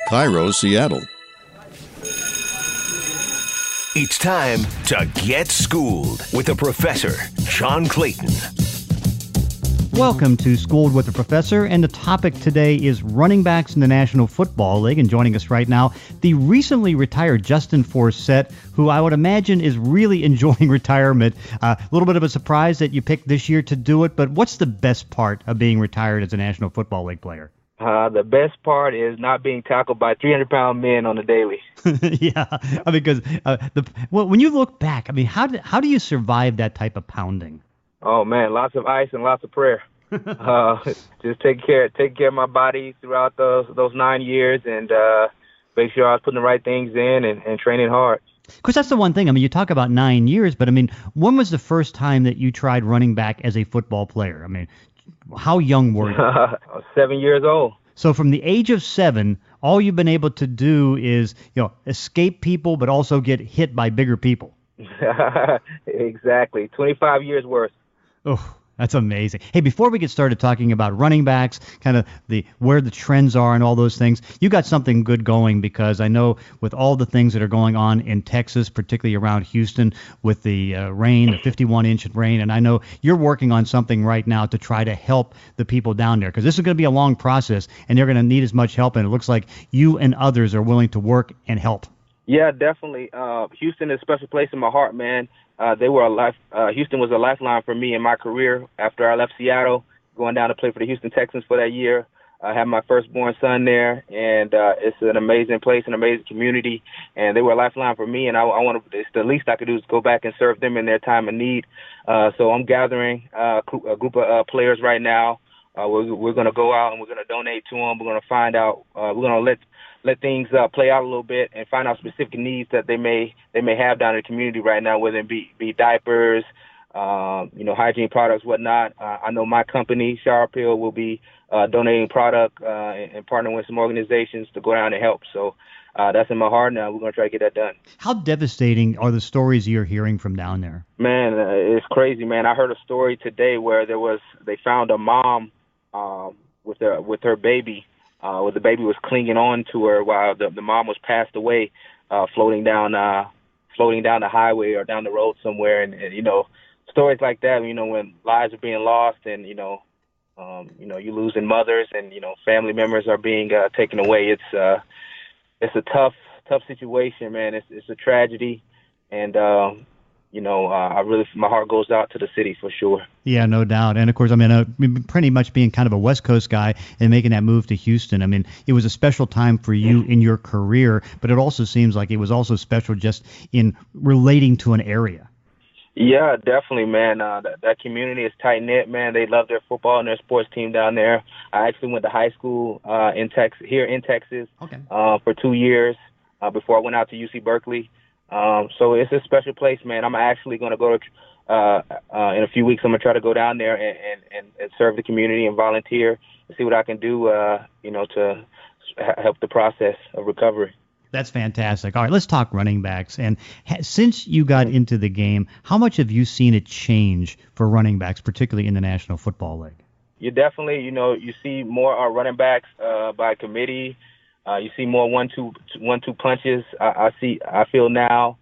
Cairo, Seattle. It's time to get schooled with the professor, John Clayton. Welcome to Schooled with the Professor, and the topic today is running backs in the National Football League. And joining us right now, the recently retired Justin Forsett, who I would imagine is really enjoying retirement. A little bit of a surprise that you picked this year to do it, but what's the best part of being retired as a National Football League player? The best part is not being tackled by 300-pound men on the daily. Yeah, I mean, because when you look back, I mean, how do you survive that type of pounding? Oh man, lots of ice and lots of prayer. Just take care of my body throughout those 9 years, and make sure I was putting the right things in and training hard. Because that's the one thing. I mean, you talk about 9 years, but I mean, when was the first time that you tried running back as a football player? I mean, how young were you? I was 7 years old. So from the age of 7, all you've been able to do is, escape people, but also get hit by bigger people. Exactly. 25 years worth. Oh, that's amazing. Hey, before we get started talking about running backs, kind of where the trends are and all those things, you got something good going, because I know with all the things that are going on in Texas, particularly around Houston with the rain, the 51-inch rain, and I know you're working on something right now to try to help the people down there, because this is going to be a long process and they're going to need as much help, and it looks like you and others are willing to work and help. Yeah, definitely. Houston is a special place in my heart, man. Houston was a lifeline for me in my career after I left Seattle, going down to play for the Houston Texans for that year. I had my firstborn son there, and it's an amazing place, an amazing community, and they were a lifeline for me, and it's the least I could do is go back and serve them in their time of need. So I'm gathering a group of players right now. We're going to go out and we're going to donate to them. We're going to find out. We're going to let things play out a little bit and find out specific needs that they may have down in the community right now, whether it be diapers, hygiene products, whatnot. I know my company, Shower Pill, will be donating product and partnering with some organizations to go down and help. So that's in my heart now. We're going to try to get that done. How devastating are the stories you're hearing from down there? Man, it's crazy, man. I heard a story today where they found a mom with her baby. Where the baby was clinging on to her while the mom was passed away, floating down the highway or down the road somewhere, and stories like that. When lives are being lost, and you losing mothers, and family members are being taken away. It's a tough situation, man. It's a tragedy, and my heart goes out to the city for sure. Yeah, no doubt. And of course, I mean, pretty much being kind of a West Coast guy and making that move to Houston, I mean, it was a special time for you in your career, but it also seems like it was also special just in relating to an area. Yeah, definitely, man. That community is tight-knit, man. They love their football and their sports team down there. I actually went to high school in Texas Okay. For 2 years before I went out to UC Berkeley. So it's a special place, man. I'm actually going to go to in a few weeks. I'm going to try to go down there and serve the community and volunteer and see what I can do, to help the process of recovery. That's fantastic. All right, let's talk running backs. And since you got into the game, how much have you seen it change for running backs, particularly in the National Football League? You definitely, you see more running backs by committee. You see more one-two punches. I feel now.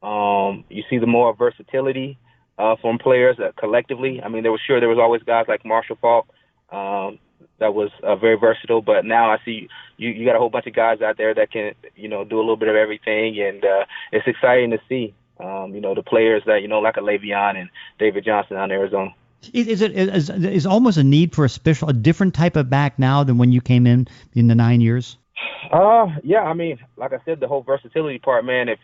You see the more versatility from players collectively. I mean, there was always guys like Marshall Falk that was very versatile, but now I see you got a whole bunch of guys out there that can do a little bit of everything, and it's exciting to see the players that like a Le'Veon and David Johnson out in Arizona. Is almost a need for a different type of back now than when you came in the 9 years? Yeah, I mean, like I said, the whole versatility part, man. If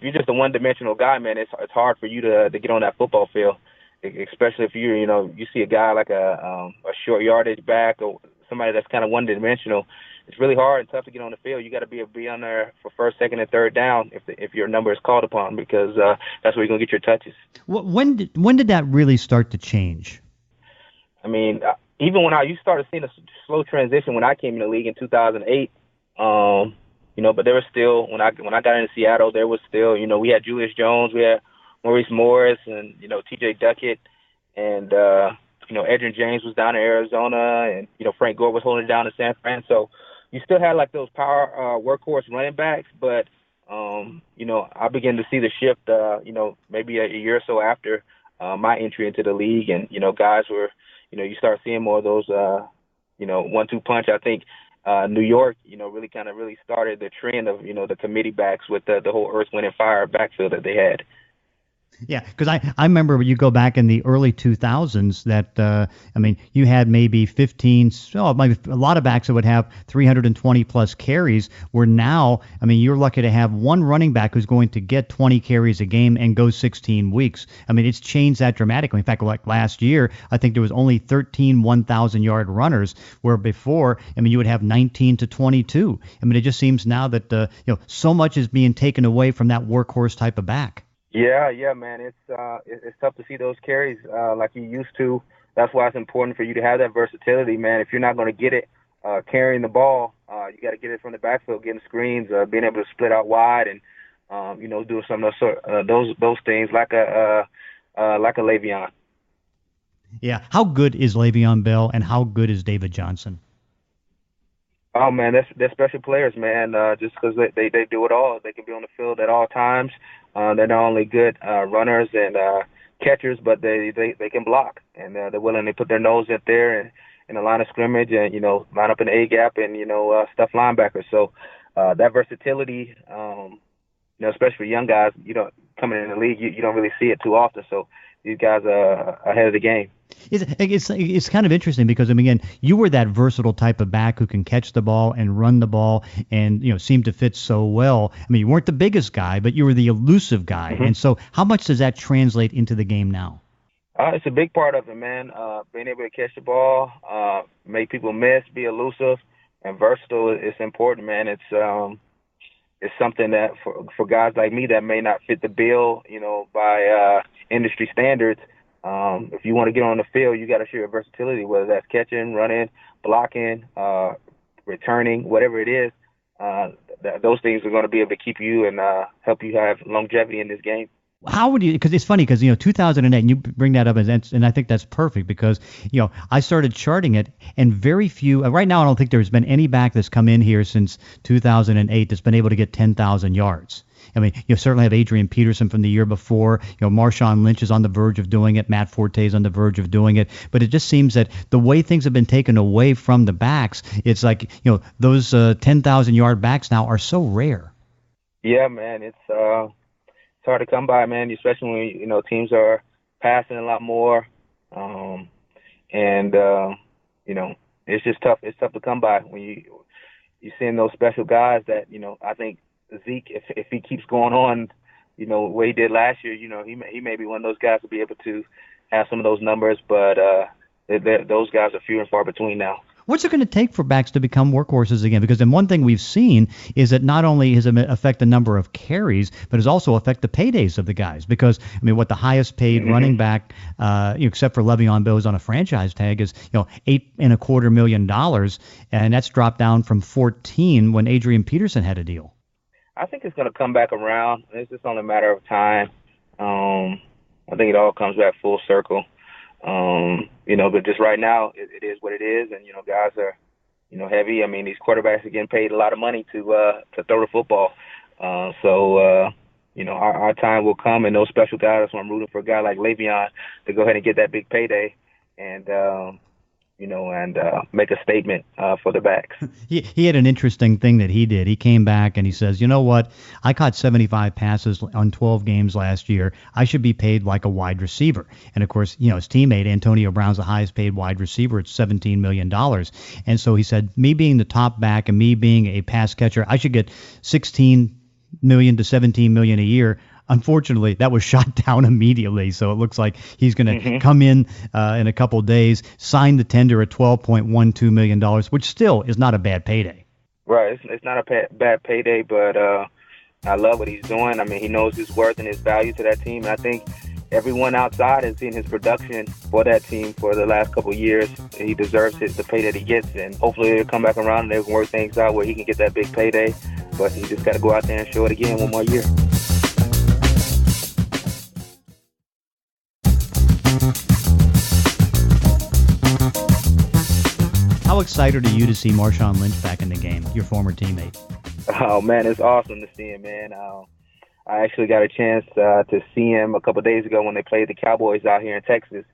you're just a one-dimensional guy, man, it's hard for you to get on that football field, especially if you see a guy like a short yardage back or somebody that's kind of one-dimensional. It's really hard and tough to get on the field. You got to be on there for first, second, and third down if your number is called upon, because that's where you're gonna get your touches. When did that really start to change? I mean, even when you started seeing a slow transition when I came in the league in 2008, but there was still, when I got into Seattle, there was still, we had Julius Jones, we had Maurice Morris, and T.J. Duckett, and Edgerrin James was down in Arizona, and Frank Gore was holding it down in San Fran. So, you still had like those power workhorse running backs, but I began to see the shift, maybe a year or so after my entry into the league, and guys were, you start seeing more of those, 1-2 punch. I think New York, really started the trend of the committee backs with the whole Earth, Wind, and Fire backfield that they had. Yeah, because I remember when you go back in the early 2000s that, you had maybe 15, maybe a lot of backs that would have 320 plus carries, where now, you're lucky to have one running back who's going to get 20 carries a game and go 16 weeks. It's changed that dramatically. In fact, like last year, I think there was only 13 1,000-yard runners, where before, you would have 19 to 22. It just seems now that, so much is being taken away from that workhorse type of back. Yeah, man. It's tough to see those carries like you used to. That's why it's important for you to have that versatility, man. If you're not going to get it carrying the ball, you got to get it from the backfield, getting screens, being able to split out wide, and doing some of those things like a Le'Veon. Yeah. How good is Le'Veon Bell, and how good is David Johnson? Oh man, they're special players, man. Just because they do it all, they can be on the field at all times. They're not only good runners and catchers, but they can block, and they're willing to put their nose in there and in the line of scrimmage, and line up in the A gap, and stuff linebackers. So that versatility, especially for young guys, coming in the league, you don't really see it too often. So these guys are ahead of the game. It's kind of interesting because, again, you were that versatile type of back who can catch the ball and run the ball and, seem to fit so well. You weren't the biggest guy, but you were the elusive guy. Mm-hmm. And so how much does that translate into the game now? It's a big part of it, man. Being able to catch the ball, make people miss, be elusive, and versatile is important, man. It's something that for guys like me that may not fit the bill, by industry standards. If you want to get on the field, you got to show your versatility, whether that's catching, running, blocking, returning, whatever it is. Those things are going to be able to keep you and help you have longevity in this game. How would you, because it's funny because, 2008, and you bring that up, and I think that's perfect because, I started charting it, and very few, right now I don't think there's been any back that's come in here since 2008 that's been able to get 10,000 yards. You certainly have Adrian Peterson from the year before. Marshawn Lynch is on the verge of doing it. Matt Forte is on the verge of doing it. But it just seems that the way things have been taken away from the backs, it's like, those 10,000-yard backs now are so rare. Yeah, man, it's hard to come by, man, especially when, teams are passing a lot more. It's just tough. It's tough to come by when you're seeing those special guys that, I think Zeke, if he keeps going on, what he did last year, he may be one of those guys to be able to have some of those numbers, but those guys are few and far between now. What's it going to take for backs to become workhorses again? Because then one thing we've seen is that not only does it affect the number of carries, but it also affect the paydays of the guys. Because, what the highest paid running back, except for Le'Veon Bell, is on a franchise tag, is, $8.25 million, and that's dropped down from 14 when Adrian Peterson had a deal. I think it's going to come back around. It's just only a matter of time. I think it all comes back full circle. But just right now, it is what it is, and guys are, heavy. These quarterbacks are getting paid a lot of money to throw the football. Our time will come, and those special guys. So I'm rooting for a guy like Le'Veon to go ahead and get that big payday, and make a statement for the backs. He had an interesting thing that he did. He came back and he says, you know what? I caught 75 passes on 12 games last year. I should be paid like a wide receiver. And, of course, his teammate, Antonio Brown's the highest paid wide receiver at $17 million. And so he said, me being the top back and me being a pass catcher, I should get $16 million to $17 million a year. Unfortunately, that was shot down immediately, so it looks like he's going to come in a couple of days, sign the tender at $12.12 million, which still is not a bad payday. Right, it's not a bad payday, but I love what he's doing. He knows his worth and his value to that team, and I think everyone outside has seen his production for that team for the last couple of years. He deserves the pay that he gets, and hopefully they'll come back around and they can work things out where he can get that big payday, but he just got to go out there and show it again one more year. How excited are you to see Marshawn Lynch back in the game, your former teammate? Oh, man, it's awesome to see him, man. I actually got a chance to see him a couple of days ago when they played the Cowboys out here in Texas,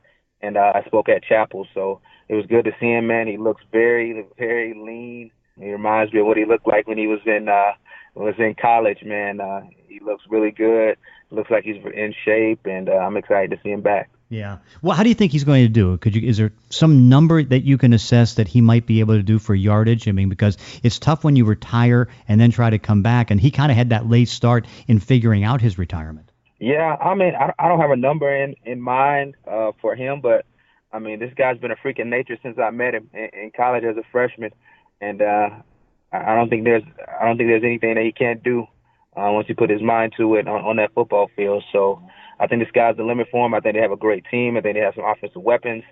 and I spoke at Chapel. So it was good to see him, man. He looks very, very lean. He reminds me of what he looked like when he was in college, man. He looks really good. Looks like he's in shape, and I'm excited to see him back. Yeah. Well, how do you think he's going to do? Is there some number that you can assess that he might be able to do for yardage? I mean, because it's tough when you retire and then try to come back, and he kind of had that late start in figuring out his retirement. Yeah, I mean, I don't have a number in mind for him, but I mean, this guy's been a freak of nature since I met him in college as a freshman, and I don't think there's anything that he can't do once he put his mind to it on that football field. So I think the sky's the limit for him. I think they have a great team. I think they have some offensive weapons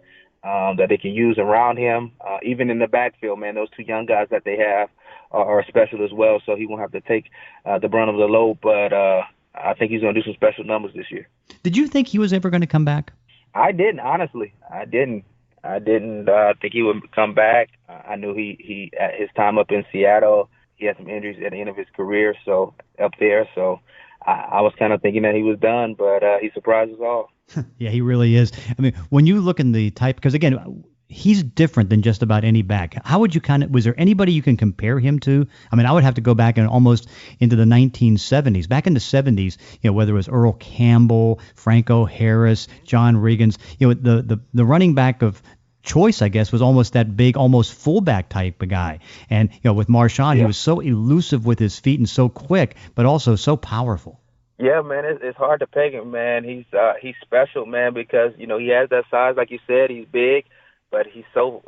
that they can use around him. Even in the backfield, man, those two young guys that they have are special as well, so he won't have to take the brunt of the load. But I think he's going to do some special numbers this year. Did you think he was ever going to come back? I didn't, honestly. I didn't think he would come back. I knew he at his time up in Seattle, he had some injuries at the end of his career, so up there. So I was kind of thinking that he was done, but he surprised us all. Yeah, he really is. I mean, when you look in the type, because again, he's different than just about any back. How would you was there anybody you can compare him to? I mean, I would have to go back and almost into the 1970s. Back in the 70s, whether it was Earl Campbell, Franco Harris, John Riggins, the running back of choice, I guess, was almost that big, almost fullback type of guy. And, with Marshawn, he was so elusive with his feet and so quick, but also so powerful. Yeah, man, it's hard to peg him, man. He's special, man, because, he has that size, like you said, he's big, but he's so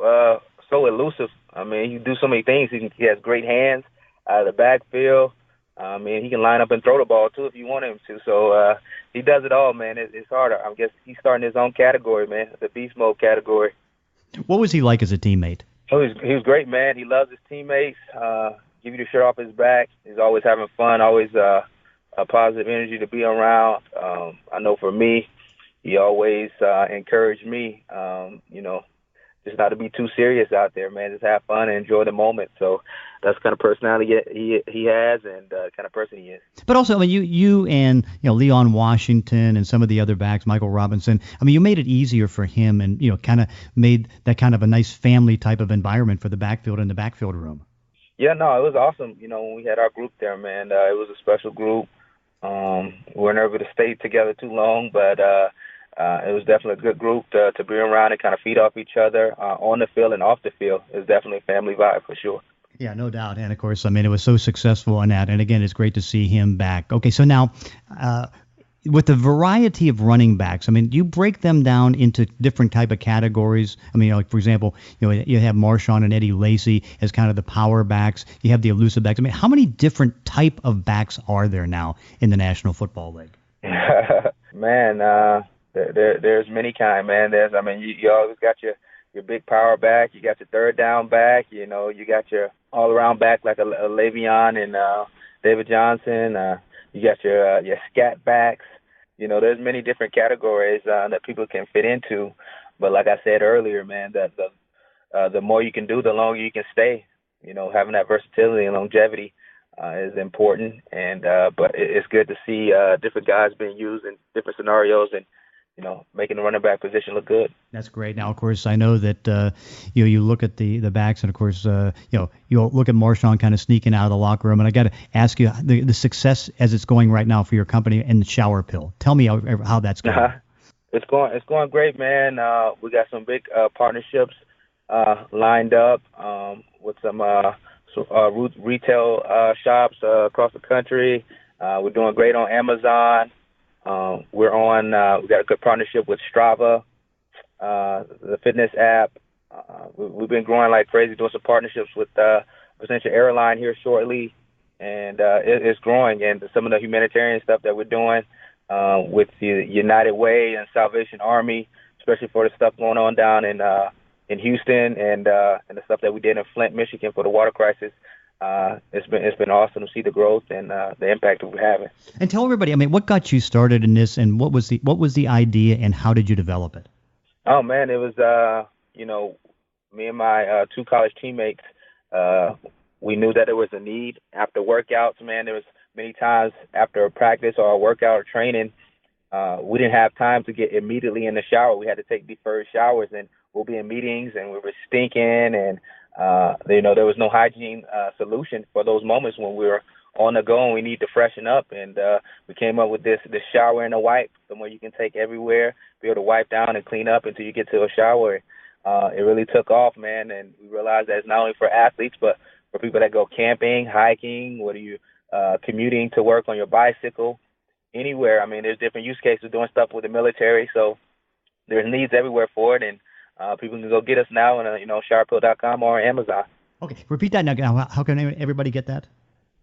elusive. I mean, he can do so many things. He has great hands out of the backfield. I mean, he can line up and throw the ball, too, if you want him to. So he does it all, man. It's hard. I guess he's starting his own category, man, the beast mode category. What was he like as a teammate? Oh, he was great, man. He loves his teammates. Give you the shirt off his back. He's always having fun, always a positive energy to be around. I know for me, he always encouraged me, just not to be too serious out there, man. Just have fun and enjoy the moment. So that's the kind of personality he has and the kind of person he is. But also, I mean, you and Leon Washington and some of the other backs, Michael Robinson. I mean, you made it easier for him, and kind of made that kind of a nice family type of environment for the backfield and the backfield room. Yeah, no, it was awesome. When we had our group there, man, it was a special group. We weren't able to stay together too long, but it was definitely a good group to be around and kind of feed off each other on the field and off the field. It was definitely a family vibe for sure. Yeah, no doubt. And, of course, I mean, it was so successful on that. And, again, it's great to see him back. Okay, so now with the variety of running backs, I mean, do you break them down into different type of categories? I mean, like, for example, you have Marshawn and Eddie Lacy as kind of the power backs. You have the elusive backs. I mean, how many different type of backs are there now in the National Football League? Man, there's many kind, man. You always got your big power back. You got your third down back. You got your all-around back like a Le'Veon and David Johnson. You got your scat backs. There's many different categories that people can fit into. But like I said earlier, man, that the more you can do, the longer you can stay. Having that versatility and longevity is important. And but it's good to see different guys being used in different scenarios and making the running back position look good. That's great. Now, of course, I know that you look at the backs, and of course, you'll look at Marshawn kind of sneaking out of the locker room. And I got to ask you the success as it's going right now for your company and the shower pill. Tell me how that's going. It's going great, man. We got some big partnerships lined up with some retail shops across the country. We're doing great on Amazon. We got a good partnership with Strava, the fitness app. We've been growing like crazy, doing some partnerships with potential airline here shortly, and it's growing. And some of the humanitarian stuff that we're doing with the United Way and Salvation Army, especially for the stuff going on down in Houston and the stuff that we did in Flint, Michigan for the water crisis. It's been awesome to see the growth and the impact that we're having. And tell everybody, I mean, what got you started in this, and what was the idea, and how did you develop it? Oh man, it was me and my two college teammates, we knew that there was a need after workouts, man. There was many times after a practice or a workout or training, we didn't have time to get immediately in the shower. We had to take deferred showers, and we'll be in meetings and we were stinking, and there was no hygiene solution for those moments when we were on the go and we need to freshen up. And we came up with this shower and a wipe, somewhere you can take everywhere, be able to wipe down and clean up until you get to a shower. It really took off, man, and we realized that it's not only for athletes, but for people that go camping, hiking, whether you commuting to work on your bicycle, anywhere. I mean, there's different use cases doing stuff with the military, so there's needs everywhere for it, and people can go get us now on sharphill.com or Amazon. Okay, repeat that now. How can everybody get that?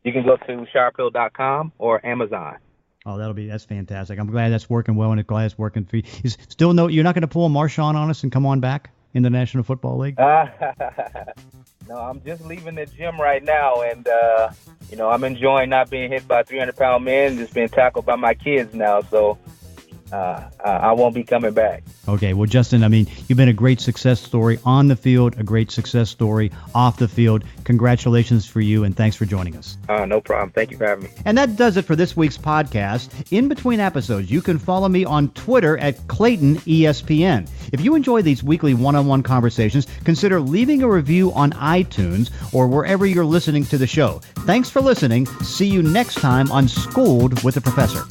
You can go to sharphill.com or Amazon. Oh, that's fantastic. I'm glad that's working well, and glad it's working for you. You're not going to pull a Marshawn on us and come on back in the National Football League? No, I'm just leaving the gym right now, and I'm enjoying not being hit by 300-pound men, just being tackled by my kids now, so I won't be coming back. Okay, well, Justin, you've been a great success story on the field, a great success story off the field. Congratulations for you, and thanks for joining us. No problem. Thank you for having me. And that does it for this week's podcast. In between episodes, you can follow me on Twitter at Clayton ESPN. If you enjoy these weekly one-on-one conversations, consider leaving a review on iTunes or wherever you're listening to the show. Thanks for listening. See you next time on Schooled with the Professor.